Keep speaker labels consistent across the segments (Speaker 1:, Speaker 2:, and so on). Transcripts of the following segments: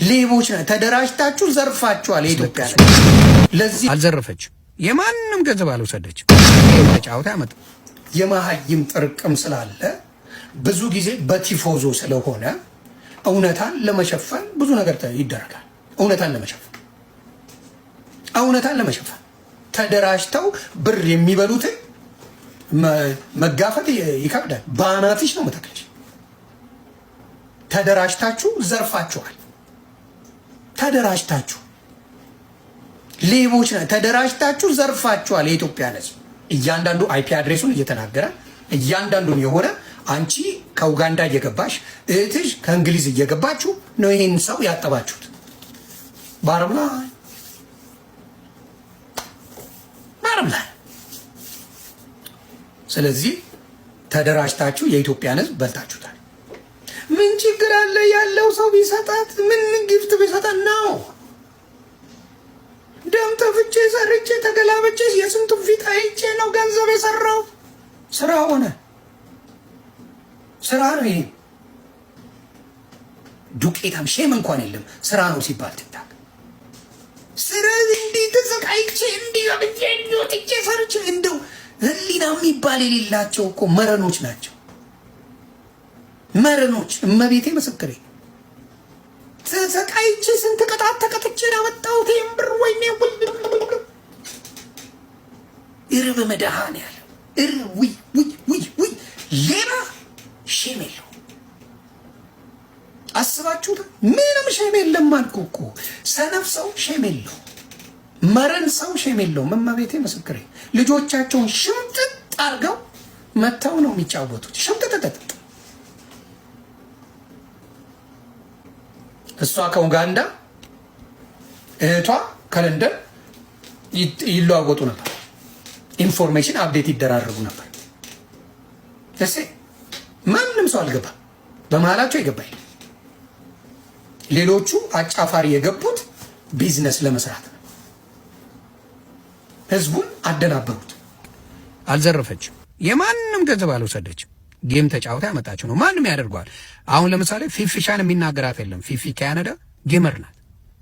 Speaker 1: ሌቦች ነው። ተደራጅታችሁ ዘርፋችኋል። የኢትዮጵያ ለዚህ
Speaker 2: አልዘረፈችም። የማንም ገንዘብ አልወሰደችም። ተጫውታ ያመጣ
Speaker 1: የማህይም ጥርቅም ስላለ ብዙ ጊዜ በቲፎዞ ስለሆነ እውነታን ለመሸፈን ብዙ ነገር ይደረጋል። እውነታን ለመሸፈን ተደራጅተው ብር የሚበሉትን መጋፈጥ ይከብዳል። በአናትሽ ነው መተክለሽ። ተደራጅታችሁ ዘርፋችኋል። ተደራጅታችሁ ሌቦች ነው። ተደራጅታችሁ ዘርፋችኋል። የኢትዮጵያ ሕዝብ እያንዳንዱ አይፒ አድሬሱን እየተናገረ እያንዳንዱን የሆነ አንቺ ከኡጋንዳ እየገባሽ እህትሽ ከእንግሊዝ እየገባችሁ ነው ይሄን ሰው ያጠባችሁት። ባረም ላይ ስለዚህ ተደራጅታችሁ የኢትዮጵያን ሕዝብ በልታችሁታል። ምን ችግር አለ? ያለው ሰው ቢሰጣት ምን ጊፍት ቢሰጣት ነው? ደም ተፍቼ ሰርቼ ተገላበቼ የስንቱ ፊት አይቼ ነው ገንዘብ የሰራው። ስራ ሆነ ስራ ነው። ይሄ ዱቄታም ሼም እንኳን የለም። ስራ ነው ሲባል ትታክ ስራ እንዲህ ተሰቃይቼ እንዲህ አብቼ እንዲወጥቼ ሰርቼ እንደው ህሊና የሚባል የሌላቸው እኮ መረኖች ናቸው። መረኖች እመቤቴ ምስክሬ። ተሰቃይቼ ስንት ቅጣት ተቀጥቼ ያመጣሁት ይሄን ብር ወይኔ እርብ መድኃኒዓለም ውይ ሌባ ሼም የለው። አስባችሁት? ምንም ሼም የለም አልኩ እኮ። ሰነፍ ሰው ሼም የለው፣ መረን ሰው ሼም የለውም። እመቤቴ ምስክሬ። ልጆቻቸውን ሽምጥጥ አድርገው መተው ነው የሚጫወቱት። ሽምጥጥ እሷ ከኡጋንዳ እህቷ ከለንደን ይለዋወጡ ነበር። ኢንፎርሜሽን አፕዴት ይደራረጉ ነበር። ደሴ ማንም ሰው አልገባ፣ በመሃላቸው ይገባል። ሌሎቹ አጫፋሪ የገቡት ቢዝነስ ለመስራት ነው። ህዝቡን አደናበሩት።
Speaker 2: አልዘረፈችም። የማንም ገንዘብ አልወሰደችም። ጌም ተጫውታ ያመጣችው ነው። ማንም ያደርገዋል። አሁን ለምሳሌ ፊፊሻን የሚናገራት የለም። ፊፊ ካናዳ ጌመር ናት።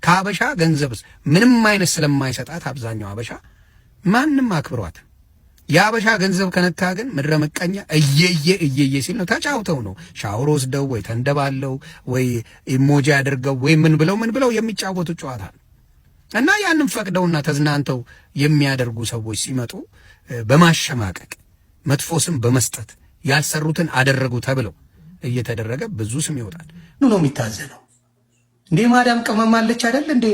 Speaker 2: ከአበሻ ገንዘብ ምንም አይነት ስለማይሰጣት አብዛኛው አበሻ ማንም አክብሯት። የአበሻ ገንዘብ ከነካ ግን ምድረ መቀኛ እየየ ሲል ነው። ተጫውተው ነው ሻወር ወስደው ወይ ተንደባለው ወይ ኢሞጂ አድርገው ወይ ምን ብለው የሚጫወቱ ጨዋታ ነው። እና ያንን ፈቅደውና ተዝናንተው የሚያደርጉ ሰዎች ሲመጡ በማሸማቀቅ መጥፎ ስም በመስጠት ያልሰሩትን አደረጉ ተብለው እየተደረገ ብዙ ስም ይወጣል።
Speaker 1: ነው የሚታዘነው። እንዴ ማዳም ቅመም አለች አይደል እንዴ?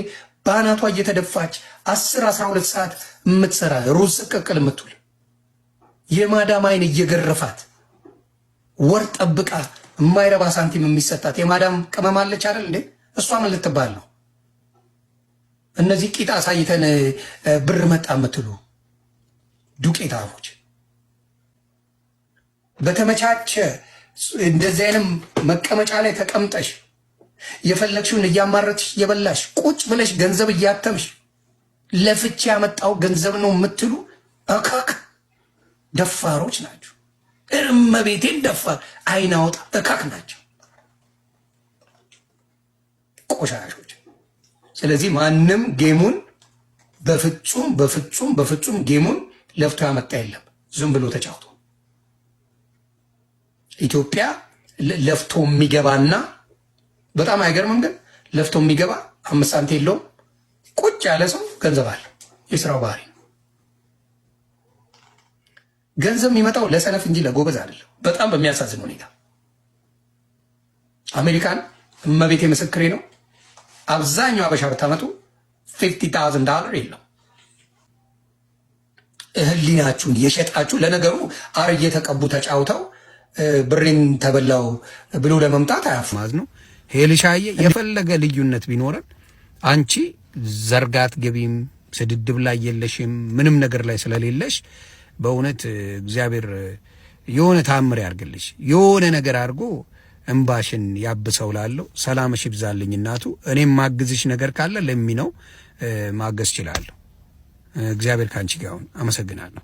Speaker 1: በአናቷ እየተደፋች 10-12 ሰዓት የምትሰራ ሩዝ ቅቅል የምትውል የማዳም አይን እየገረፋት ወር ጠብቃ የማይረባ ሳንቲም የሚሰጣት የማዳም ቅመም አለች አይደል እንዴ? እሷ ምን ልትባል ነው? እነዚህ ቂጣ አሳይተን ብር መጣ የምትሉ ዱቄታሞች በተመቻቸ እንደዚህ አይነት መቀመጫ ላይ ተቀምጠሽ የፈለግሽውን እያማረትሽ የበላሽ ቁጭ ብለሽ ገንዘብ እያተምሽ ለፍቼ ያመጣው ገንዘብ ነው የምትሉ እካክ ደፋሮች ናቸው። እመቤቴን ደፋር አይናወጣ እካክ ናቸው፣ ቆሻሾች። ስለዚህ ማንም ጌሙን በፍጹም ጌሙን ለፍቶ ያመጣ የለም። ዝም ብሎ ተጫውቶ ኢትዮጵያ ለፍቶ የሚገባና በጣም አይገርምም። ግን ለፍቶ የሚገባ 5 ሳንቲም የለውም። ቁጭ ያለ ሰው ገንዘብ አለ። የስራው ባህሪ ነው። ገንዘብ የሚመጣው ለሰነፍ እንጂ ለጎበዝ አይደለም። በጣም በሚያሳዝን ሁኔታ አሜሪካን እመቤቴ ምስክሬ ነው። አብዛኛው አበሻ ብታመጡ $50,000 የለው። ህሊናችሁን የሸጣችሁ ለነገሩ አር እየተቀቡ ተጫውተው ብሬን ተበላው ብሎ ለመምጣት አያፍማዝ ነው። ሄልሻዬ የፈለገ ልዩነት ቢኖረን አንቺ ዘርጋት ገቢም ስድድብ ላይ የለሽም፣ ምንም ነገር ላይ ስለሌለሽ በእውነት እግዚአብሔር የሆነ ታምር ያርግልሽ፣ የሆነ ነገር አድርጎ እንባሽን ያብሰው። ላለው ሰላምሽ ይብዛልኝ እናቱ። እኔም ማግዝሽ ነገር ካለ ለሚነው ማገዝ እችላለሁ። እግዚአብሔር ካንቺ ጋር ይሁን። አመሰግናለሁ።